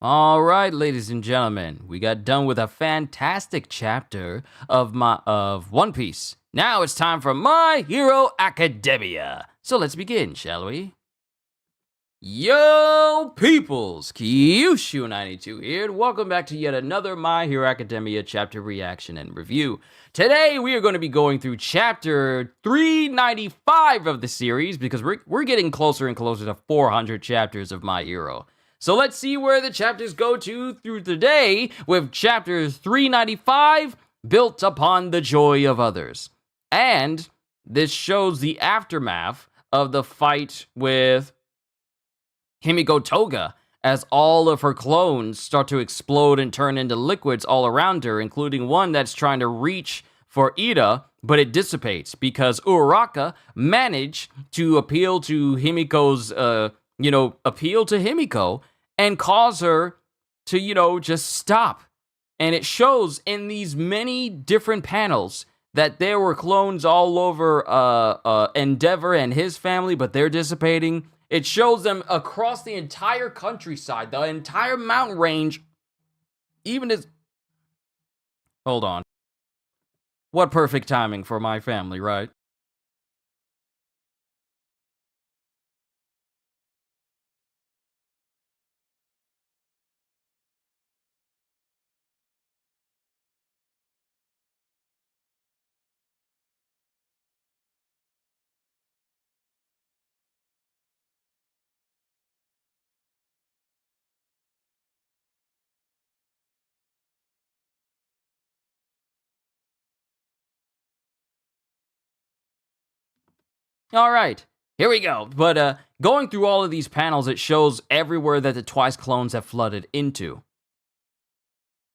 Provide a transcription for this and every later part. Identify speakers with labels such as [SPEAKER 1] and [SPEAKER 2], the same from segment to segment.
[SPEAKER 1] All right, ladies and gentlemen, we got done with a fantastic chapter of One Piece. Now it's time for My Hero Academia. So let's begin, shall we? Yo, peoples! Kyushu92 here, and welcome back to yet another My Hero Academia chapter reaction and review. Today, we are going to be going through chapter 395 of the series, because we're getting closer and closer to 400 chapters of My Hero. So let's see where the chapters go to through the day, with chapter 395, Built Upon the Joy of Others. And this shows the aftermath of the fight with Himiko Toga, as all of her clones start to explode and turn into liquids all around her, including one that's trying to reach for Ida, but it dissipates because Uraraka managed to appeal to Himiko's, appeal to Himiko and cause her to, just stop. And it shows in these many different panels that there were clones all over Endeavor and his family, but they're dissipating. It shows them across the entire countryside, the entire mountain range, even as... Hold on. What perfect timing for my family, right? All right, here we go. But going through all of these panels, it shows everywhere that the Twice clones have flooded into.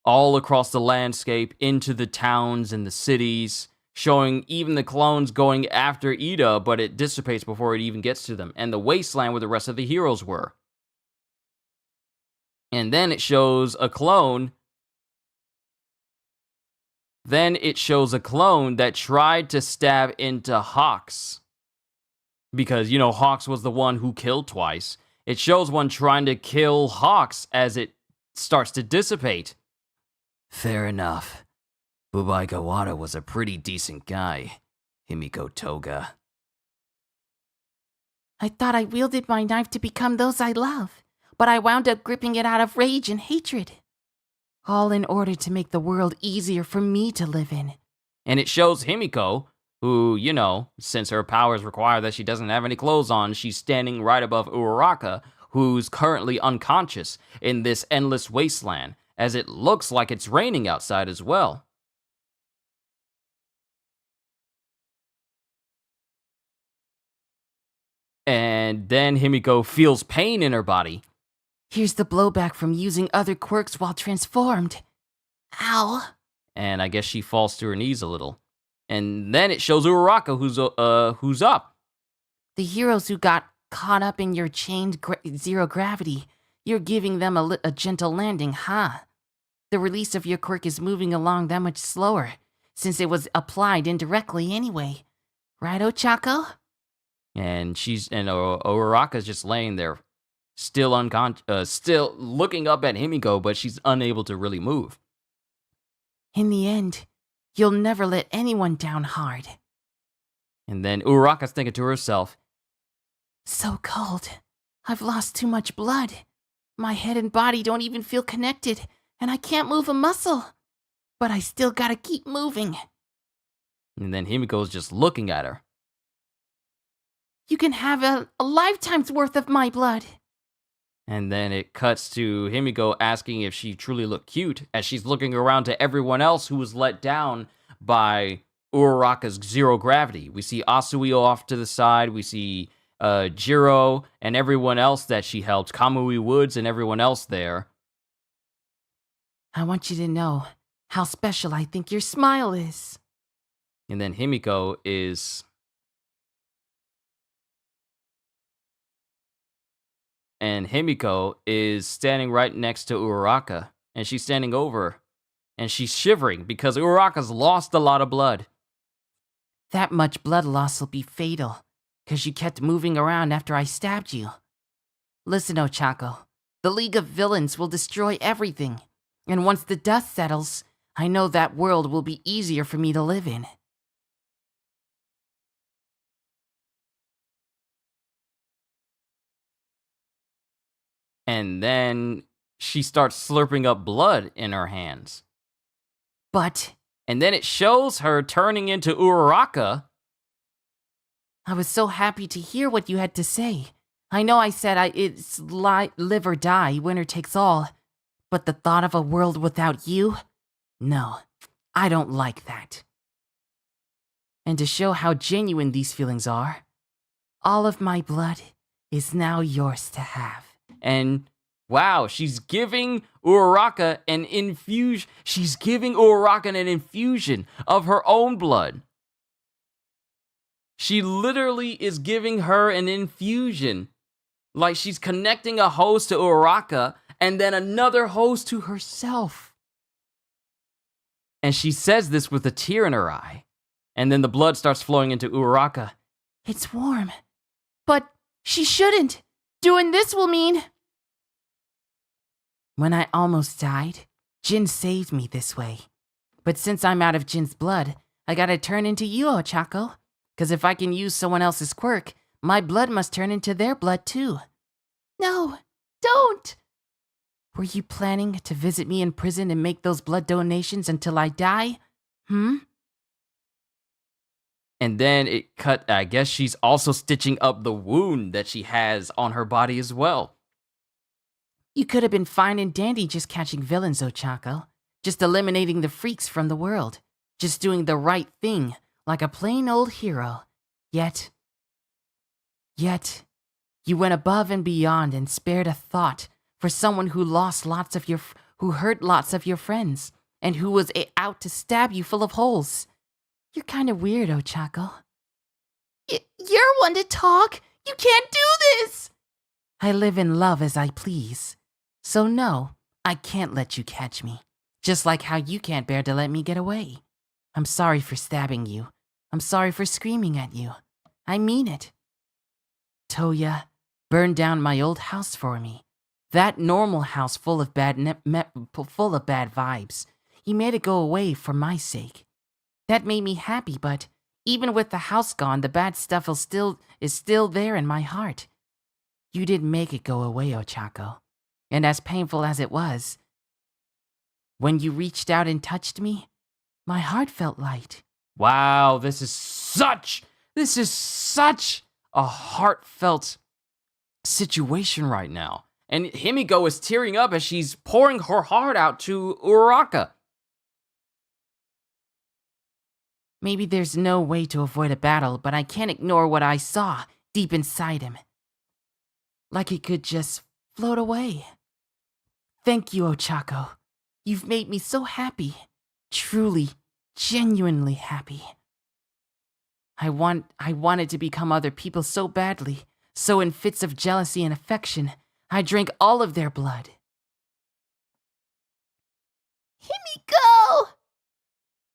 [SPEAKER 1] All across the landscape, into the towns and the cities, showing even the clones going after Ida, but it dissipates before it even gets to them, and the wasteland where the rest of the heroes were. And then it shows a clone. Then it shows a clone that tried to stab into Hawks. Because, Hawks was the one who killed Twice. It shows one trying to kill Hawks as it starts to dissipate. Fair enough. Bubai Kawada was a pretty decent guy, Himiko Toga.
[SPEAKER 2] I thought I wielded my knife to become those I love, but I wound up gripping it out of rage and hatred. All in order to make the world easier for me to live in.
[SPEAKER 1] And it shows Himiko, who, since her powers require that she doesn't have any clothes on, she's standing right above Uraraka, who's currently unconscious in this endless wasteland, as it looks like it's raining outside as well. And then Himiko feels pain in her body.
[SPEAKER 2] Here's the blowback from using other quirks while transformed. Ow.
[SPEAKER 1] And I guess she falls to her knees a little. And then it shows Uraraka who's up.
[SPEAKER 2] The heroes who got caught up in your chained zero gravity, you're giving them a gentle landing, huh? The release of your quirk is moving along that much slower, since it was applied indirectly anyway. Right, Ochako?
[SPEAKER 1] And Uraraka's just laying there, still still looking up at Himiko, but she's unable to really move.
[SPEAKER 2] In the end, you'll never let anyone down hard.
[SPEAKER 1] And then Uraraka's thinking to herself,
[SPEAKER 2] so cold. I've lost too much blood. My head and body don't even feel connected, and I can't move a muscle. But I still gotta keep moving.
[SPEAKER 1] And then Himiko's just looking at her.
[SPEAKER 2] You can have a lifetime's worth of my blood.
[SPEAKER 1] And then it cuts to Himiko asking if she truly looked cute, as she's looking around to everyone else who was let down by Uraraka's zero gravity. We see Asuio off to the side, we see Jiro and everyone else that she helped, Kamui Woods and everyone else there.
[SPEAKER 2] I want you to know how special I think your smile is.
[SPEAKER 1] And then Himiko is... And Himiko is standing right next to Uraraka, and she's standing over her, and she's shivering because Uraraka's lost a lot of blood.
[SPEAKER 2] That much blood loss will be fatal, because you kept moving around after I stabbed you. Listen, Ochako, The League of Villains will destroy everything. And once the dust settles, I know that world will be easier for me to live in.
[SPEAKER 1] And then she starts slurping up blood in her hands.
[SPEAKER 2] But
[SPEAKER 1] And then it shows her turning into Uraraka.
[SPEAKER 2] I was so happy to hear what you had to say. I know I said it's live or die, winner takes all. But the thought of a world without you? No, I don't like that. And to show how genuine these feelings are, all of my blood is now yours to have.
[SPEAKER 1] And wow, she's giving Uraraka an infusion. She's giving Uraraka an infusion of her own blood. She literally is giving her an infusion. Like she's connecting a hose to Uraraka and then another hose to herself. And she says this with a tear in her eye. And then the blood starts flowing into Uraraka.
[SPEAKER 2] It's warm. But she shouldn't. Doing this will mean... When I almost died, Jin saved me this way. But since I'm out of Jin's blood, I gotta turn into you, Ochako. 'Cause if I can use someone else's quirk, my blood must turn into their blood too. No, don't! Were you planning to visit me in prison and make those blood donations until I die?
[SPEAKER 1] And then it cut, I guess she's also stitching up the wound that she has on her body as well.
[SPEAKER 2] You could have been fine and dandy just catching villains, Ochako. Just eliminating the freaks from the world. Just doing the right thing, like a plain old hero. Yet, you went above and beyond and spared a thought for someone who who hurt lots of your friends, and who was out to stab you full of holes. You're kind of weird, Ochako. You're one to talk. You can't do this. I live and love as I please. So no, I can't let you catch me. Just like how you can't bear to let me get away. I'm sorry for stabbing you. I'm sorry for screaming at you. I mean it. Toya burned down my old house for me. That normal house full of bad vibes. He made it go away for my sake. That made me happy, but even with the house gone, the bad stuff is still there in my heart. You didn't make it go away, Ochako. And as painful as it was, when you reached out and touched me, my heart felt light.
[SPEAKER 1] Wow, this is such a heartfelt situation right now. And Himiko is tearing up as she's pouring her heart out to Uraraka.
[SPEAKER 2] Maybe there's no way to avoid a battle, but I can't ignore what I saw deep inside him. Like he could just float away. Thank you, Ochako. You've made me so happy. Truly, genuinely happy. I wanted to become other people so badly, so in fits of jealousy and affection, I drank all of their blood. Himiko!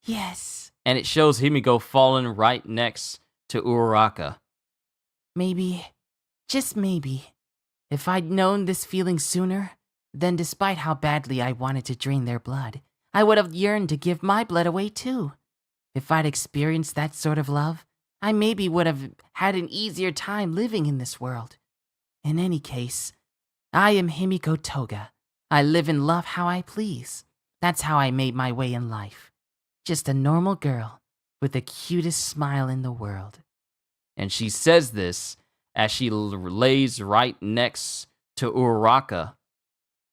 [SPEAKER 2] Yes.
[SPEAKER 1] And it shows Himiko falling right next to Uraraka.
[SPEAKER 2] Maybe, just maybe, if I'd known this feeling sooner, then despite how badly I wanted to drain their blood, I would have yearned to give my blood away too. If I'd experienced that sort of love, I maybe would have had an easier time living in this world. In any case, I am Himiko Toga. I live and love how I please. That's how I made my way in life. Just a normal girl with the cutest smile in the world.
[SPEAKER 1] And she says this as she lays right next to Uraraka.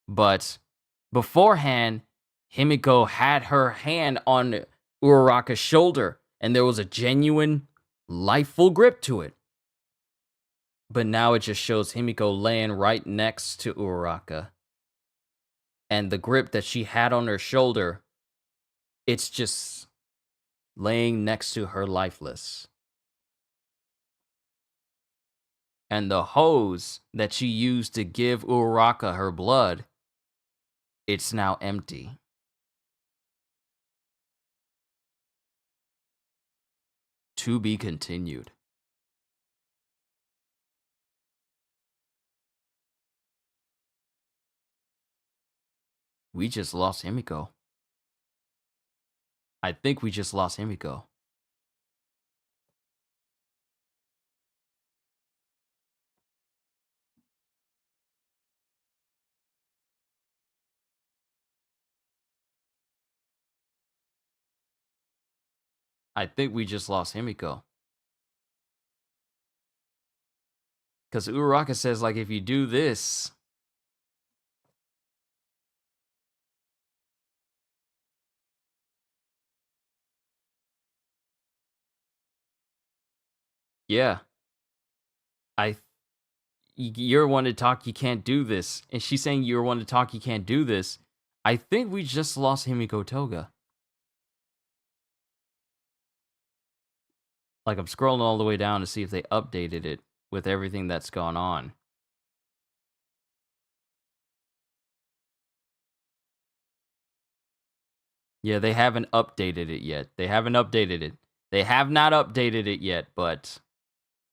[SPEAKER 1] But beforehand, Himiko had her hand on Uraraka's shoulder, and there was a genuine, lifeful grip to it. But now it just shows Himiko laying right next to Uraraka. And the grip that she had on her shoulder, it's just laying next to her lifeless. And the hose that she used to give Uraraka her blood, it's now empty. To be continued. We just lost Himiko. I think we just lost Himiko. I think we just lost Himiko. Because Uraraka says, like, if you do this... Yeah. You're one to talk, you can't do this. And she's saying you're one to talk, you can't do this. I think we just lost Himiko Toga. Like, I'm scrolling all the way down to see if they updated it with everything that's gone on. Yeah, they haven't updated it yet. They haven't updated it. They have not updated it yet, but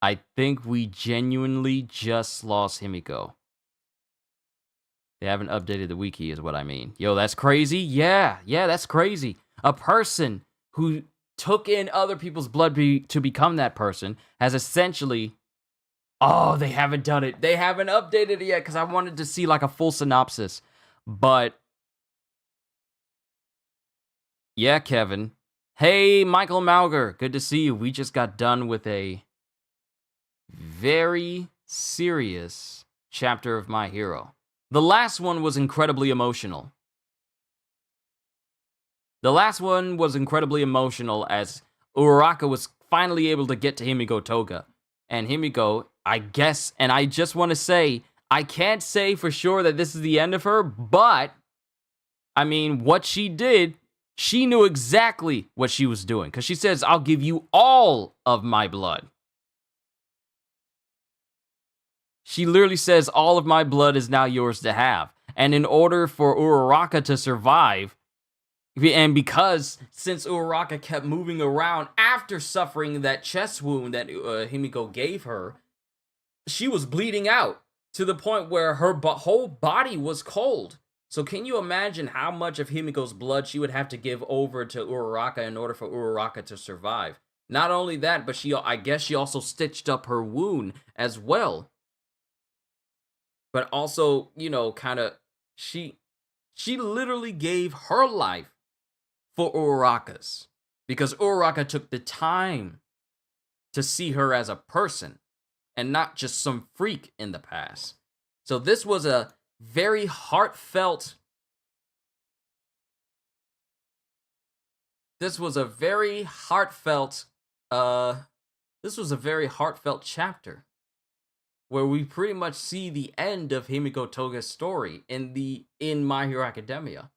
[SPEAKER 1] I think we genuinely just lost Himiko. They haven't updated the wiki is what I mean. Yo, that's crazy? Yeah, that's crazy. A person who took in other people's blood to become that person has essentially... Oh, they haven't done it. They haven't updated it yet because I wanted to see like a full synopsis. But... Yeah, Kevin. Hey, Michael Mauger. Good to see you. We just got done with a very serious chapter of My Hero. The last one was incredibly emotional. The last one was incredibly emotional as Uraraka was finally able to get to Himiko Toga. And Himiko, I guess, and I just want to say, I can't say for sure that this is the end of her, but, I mean, what she did, she knew exactly what she was doing. Because she says, I'll give you all of my blood. She literally says, all of my blood is now yours to have. And in order for Uraraka to survive, and because since Uraraka kept moving around after suffering that chest wound that Himiko gave her, she was bleeding out to the point where her whole body was cold. So can you imagine how much of Himiko's blood she would have to give over to Uraraka in order for Uraraka to survive? Not only that, but I guess she also stitched up her wound as well. But also, you know, kind of, she literally gave her life for Uraraka's. Because Uraraka took the time to see her as a person and not just some freak in the past. So this was a very heartfelt... This was a very heartfelt chapter where we pretty much see the end of Himiko Toga's story in My Hero Academia.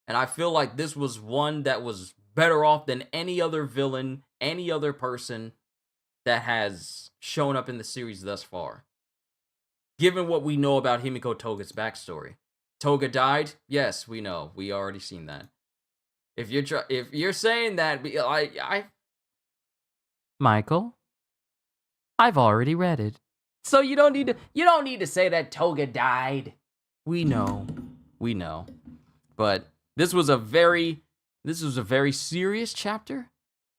[SPEAKER 1] And I feel like this was one that was better off than any other villain, any other person that has shown up in the series thus far. Given what we know about Himiko Toga's backstory. Toga died? Yes, we know. We already seen that. If you're saying that, Michael, I've already read it. So you don't need to say that Toga died. We know. But this was a very serious chapter,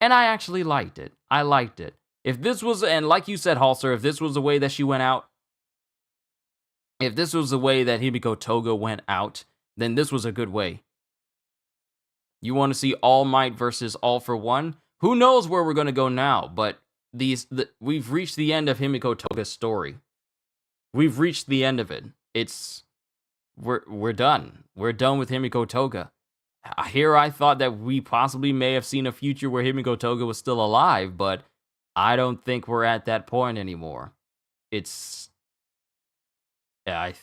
[SPEAKER 1] and I actually liked it. I liked it. If this was, and like you said, Halser, if this was the way that she went out, if this was the way that Himiko Toga went out, then this was a good way. You want to see All Might versus All for One? Who knows where we're going to go now, but we've reached the end of Himiko Toga's story. We've reached the end of it. We're done. We're done with Himiko Toga. Here I thought that we possibly may have seen a future where Himiko Toga was still alive, but I don't think we're at that point anymore. I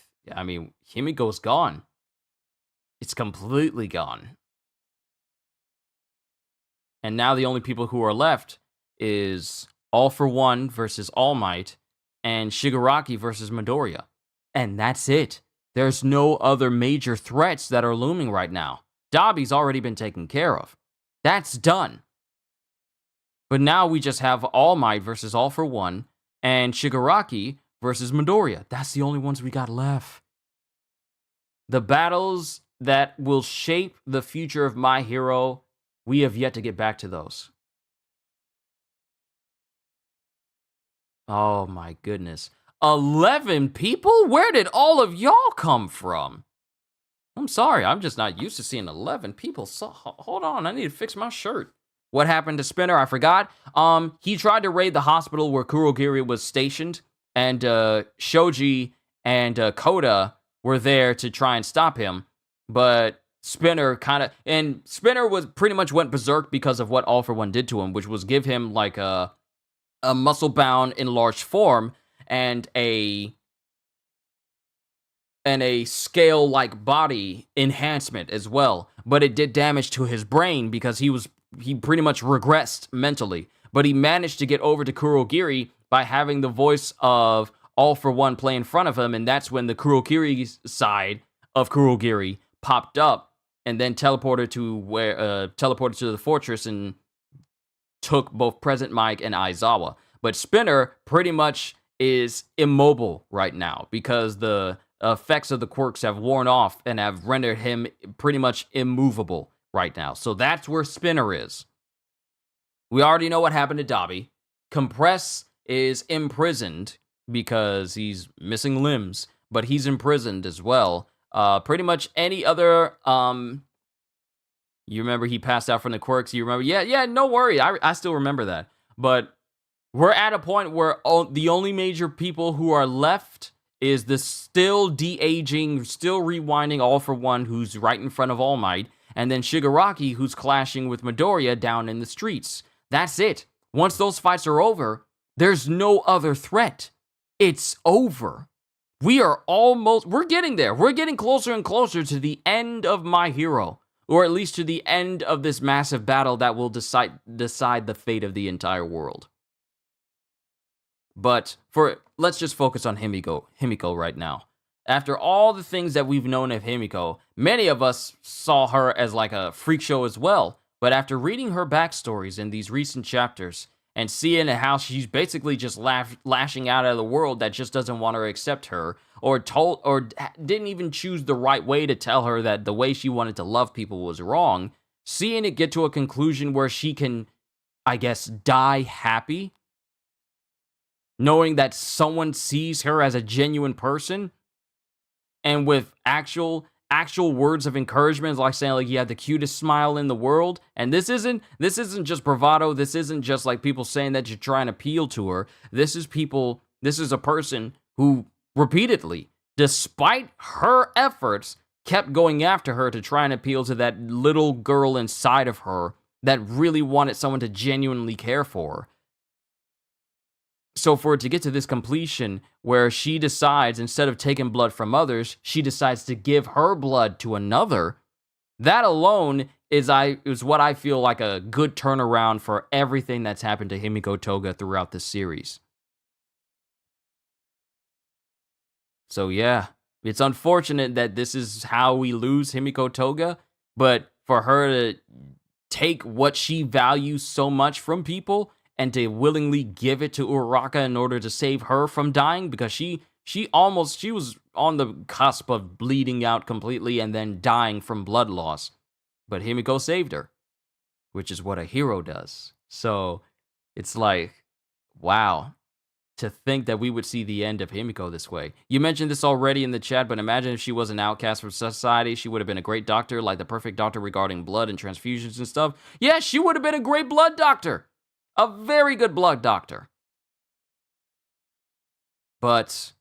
[SPEAKER 1] mean, Himiko's gone. It's completely gone. And now the only people who are left is All for One versus All Might and Shigaraki versus Midoriya. And that's it. There's no other major threats that are looming right now. Dabi's already been taken care of. That's done. But now we just have All Might versus All for One and Shigaraki versus Midoriya. That's the only ones we got left. The battles that will shape the future of My Hero, we have yet to get back to those. Oh my goodness. 11 people? Where did all of y'all come from? I'm sorry, I'm just not used to seeing 11 people. So, hold on, I need to fix my shirt. What happened to Spinner? I forgot. He tried to raid the hospital where Kurogiri was stationed, and Shoji and Koda were there to try and stop him. But Spinner Spinner was pretty much went berserk because of what All for One did to him, which was give him like a muscle-bound enlarged form and a scale-like body enhancement as well. But it did damage to his brain because he pretty much regressed mentally. But he managed to get over to Kurogiri by having the voice of All for One play in front of him, and that's when the Kurogiri side of Kurogiri popped up and then teleported to the fortress and took both Present Mike and Aizawa. But Spinner pretty much is immobile right now because the effects of the quirks have worn off and have rendered him pretty much immovable right now. So that's where Spinner is. We already know what happened to Dabi. Compress is imprisoned because he's missing limbs, but he's imprisoned as well. Pretty much any other you remember he passed out from the quirks. You remember? Yeah, no worry. I still remember that. But we're at a point where the only major people who are left is the still de-aging, still rewinding All for One, who's right in front of All Might, and then Shigaraki, who's clashing with Midoriya down in the streets. That's it. Once those fights are over, there's no other threat. It's over. We're getting there. We're getting closer and closer to the end of My Hero. Or at least to the end of this massive battle that will decide the fate of the entire world. But let's just focus on Himiko right now. After all the things that we've known of Himiko, many of us saw her as like a freak show as well. But after reading her backstories in these recent chapters and seeing how she's basically just lashing out at the world that just doesn't want to accept her, or didn't even choose the right way to tell her that the way she wanted to love people was wrong, seeing it get to a conclusion where she can, I guess, die happy, knowing that someone sees her as a genuine person, and with actual words of encouragement, like saying like you have the cutest smile in the world. And this isn't just bravado. This isn't just like people saying that you're trying to appeal to her. This is a person who repeatedly, despite her efforts, kept going after her to try and appeal to that little girl inside of her that really wanted someone to genuinely care for her. So for it to get to this completion where she decides, instead of taking blood from others, she decides to give her blood to another, that alone is what I feel like a good turnaround for everything that's happened to Himiko Toga throughout this series. So yeah, it's unfortunate that this is how we lose Himiko Toga, but for her to take what she values so much from people and to willingly give it to Uraraka in order to save her from dying, because she was on the cusp of bleeding out completely and then dying from blood loss. But Himiko saved her, which is what a hero does. So it's like, wow, to think that we would see the end of Himiko this way. You mentioned this already in the chat, but imagine if she was an outcast from society. She would have been a great doctor, like the perfect doctor regarding blood and transfusions and stuff. Yeah, she would have been a great blood doctor. A very good blood doctor. But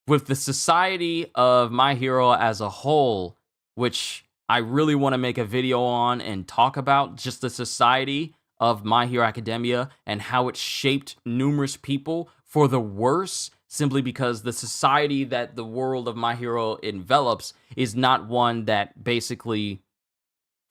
[SPEAKER 1] with the society of My Hero as a whole, which I really want to make a video on and talk about, just the society of My Hero Academia and how it shaped numerous people for the worse, simply because the society that the world of My Hero envelops is not one that basically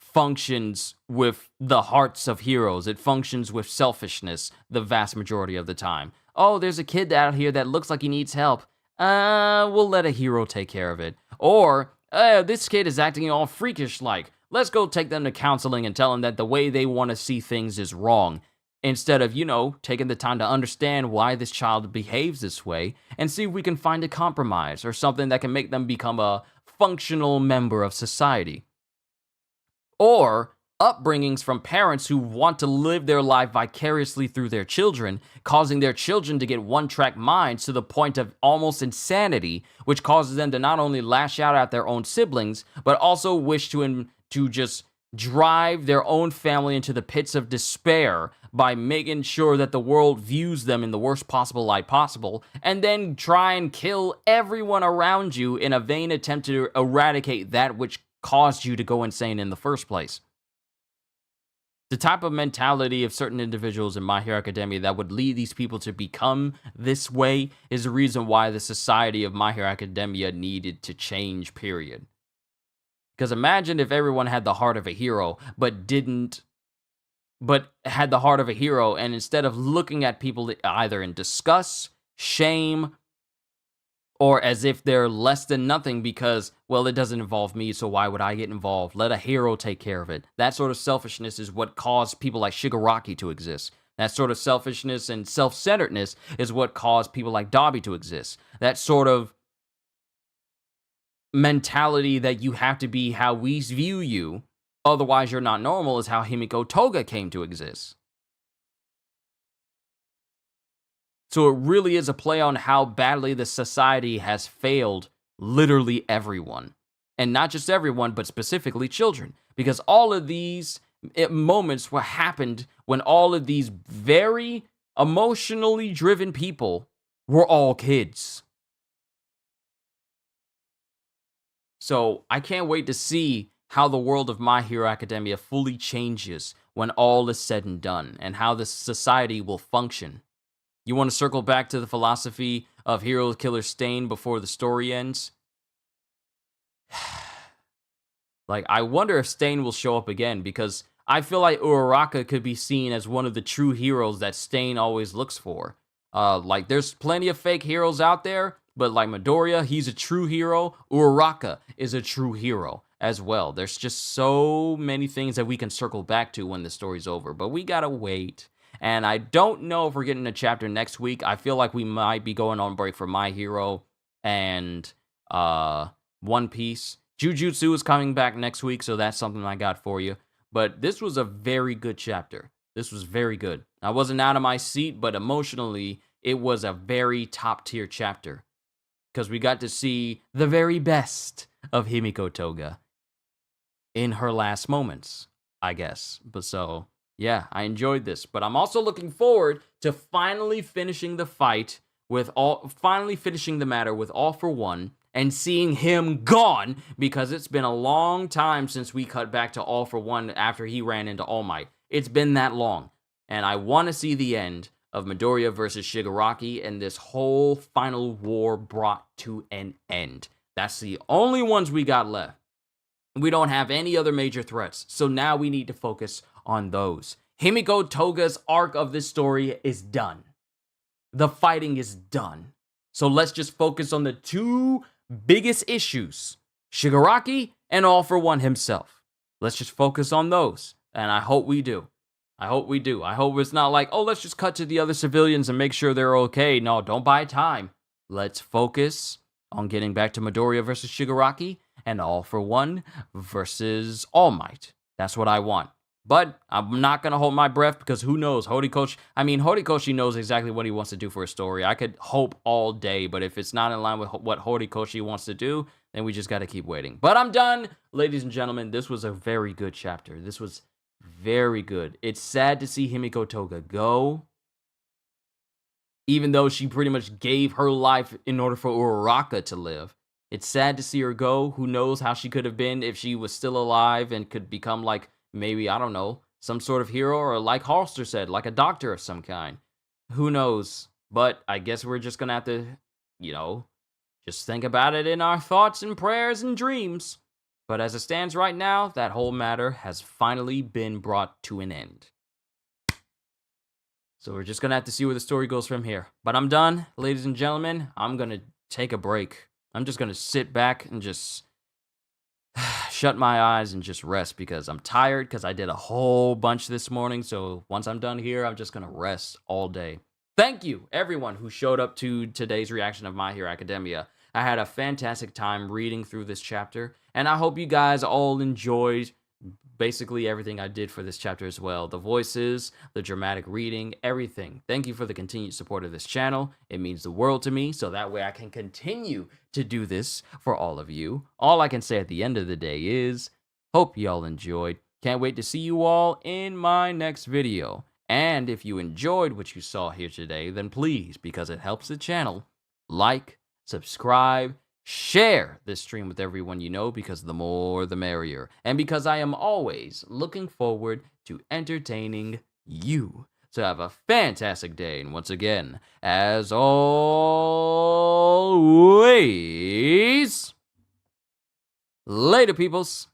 [SPEAKER 1] functions with the hearts of heroes. It functions with selfishness the vast majority of the time. Oh, there's a kid out here that looks like he needs help. We'll let a hero take care of it. Or, this kid is acting all freakish-like. Let's go take them to counseling and tell them that the way they want to see things is wrong. Instead of, taking the time to understand why this child behaves this way and see if we can find a compromise or something that can make them become a functional member of society. Or upbringings from parents who want to live their life vicariously through their children, causing their children to get one-track minds to the point of almost insanity, which causes them to not only lash out at their own siblings, but also wish to just drive their own family into the pits of despair by making sure that the world views them in the worst possible light possible, and then try and kill everyone around you in a vain attempt to eradicate that which caused you to go insane in the first place. The type of mentality of certain individuals in My Hero Academia that would lead these people to become this way is the reason why the society of My Hero Academia needed to change, period. Because imagine if everyone had the heart of a hero, but had the heart of a hero, and instead of looking at people either in disgust, shame, or as if they're less than nothing because, well, it doesn't involve me, so why would I get involved? Let a hero take care of it. That sort of selfishness is what caused people like Shigaraki to exist. That sort of selfishness and self-centeredness is what caused people like Dabi to exist. That sort of mentality that you have to be how we view you, otherwise you're not normal, is how Himiko Toga came to exist. So it really is a play on how badly the society has failed literally everyone. And not just everyone, but specifically children. Because all of these moments were happened when all of these very emotionally driven people were all kids. So I can't wait to see how the world of My Hero Academia fully changes when all is said and done, and how the society will function. You want to circle back to the philosophy of hero killer Stain before the story ends? Like, I wonder if Stain will show up again, because I feel like Uraraka could be seen as one of the true heroes that Stain always looks for. Like, there's plenty of fake heroes out there, but like Midoriya, he's a true hero. Uraraka is a true hero as well. There's just so many things that we can circle back to when the story's over, but we gotta wait. And I don't know if we're getting a chapter next week. I feel like we might be going on break for My Hero and One Piece. Jujutsu is coming back next week, so that's something I got for you. But this was a very good chapter. This was very good. I wasn't out of my seat, but emotionally, it was a very top-tier chapter. Because we got to see the very best of Himiko Toga in her last moments, I guess. But so, yeah, I enjoyed this. But I'm also looking forward to finally finishing the fight finally finishing the matter with All For One and seeing him gone, because it's been a long time since we cut back to All For One after he ran into All Might. It's been that long. And I want to see the end of Midoriya versus Shigaraki and this whole final war brought to an end. That's the only ones we got left. We don't have any other major threats, so now we need to focus on those. Himiko Toga's arc of this story is done. The fighting is done. So let's just focus on the two biggest issues, Shigaraki and All For One himself. Let's just focus on those, and I hope we do. I hope we do. I hope it's not like, oh, let's just cut to the other civilians and make sure they're okay. No, don't buy time. Let's focus on getting back to Midoriya versus Shigaraki and All For One versus All Might. That's what I want. But I'm not going to hold my breath, because who knows? Horikoshi knows exactly what he wants to do for a story. I could hope all day, but if it's not in line with what Horikoshi wants to do, then we just got to keep waiting. But I'm done. Ladies and gentlemen, this was a very good chapter. This was very good. It's sad to see Himiko Toga go, even though she pretty much gave her life in order for Uraraka to live. It's sad to see her go. Who knows how she could have been if she was still alive and could become like, maybe, I don't know, some sort of hero, or like Halster said, like a doctor of some kind. Who knows? But I guess we're just gonna have to, just think about it in our thoughts and prayers and dreams. But as it stands right now, that whole matter has finally been brought to an end. So we're just gonna have to see where the story goes from here. But I'm done, ladies and gentlemen. I'm gonna take a break. I'm just gonna sit back and just shut my eyes and just rest, because I'm tired, because I did a whole bunch this morning. So once I'm done here, I'm just gonna rest all day. Thank you, everyone who showed up to today's reaction of My Hero Academia. I had a fantastic time reading through this chapter, and I hope you guys all enjoyed basically everything I did for this chapter as well. The voices, the dramatic reading, everything. Thank you for the continued support of this channel. It means the world to me, so that way I can continue to do this for all of you. All I can say at the end of the day is, hope y'all enjoyed. Can't wait to see you all in my next video. And if you enjoyed what you saw here today, then please, because it helps the channel, like, subscribe, share this stream with everyone you know, because the more the merrier. And because I am always looking forward to entertaining you. So have a fantastic day. And once again, as always, later, peoples.